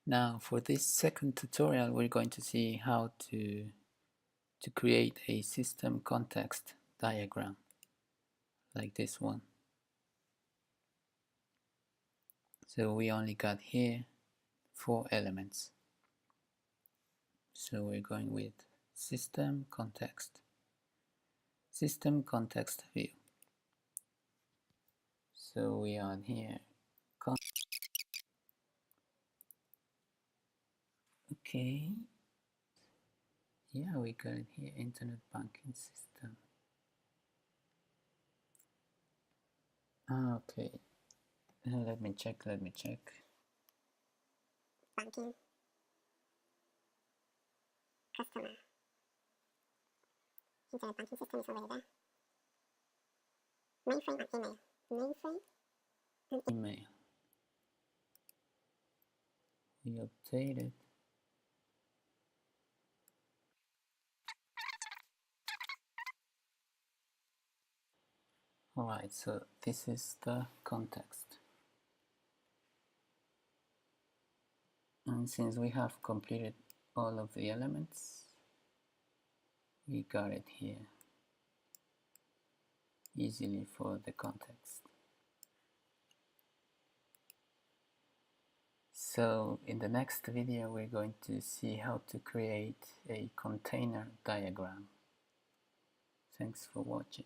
Now for this second tutorial we're going to see how to create a system context diagram like this one. So we only got here 4 elements. So we're going with system context view. So we are here. Okay. Yeah, we got it here, internet banking system. Okay. Let me check. Banking. Customer. Internet banking system is already there. Mainframe and email. Mainframe and email. We updated. Alright, so this is the context. And since we have completed all of the elements, we got it here easily for the context. So in the next video we're going to see how to create a container diagram. Thanks for watching.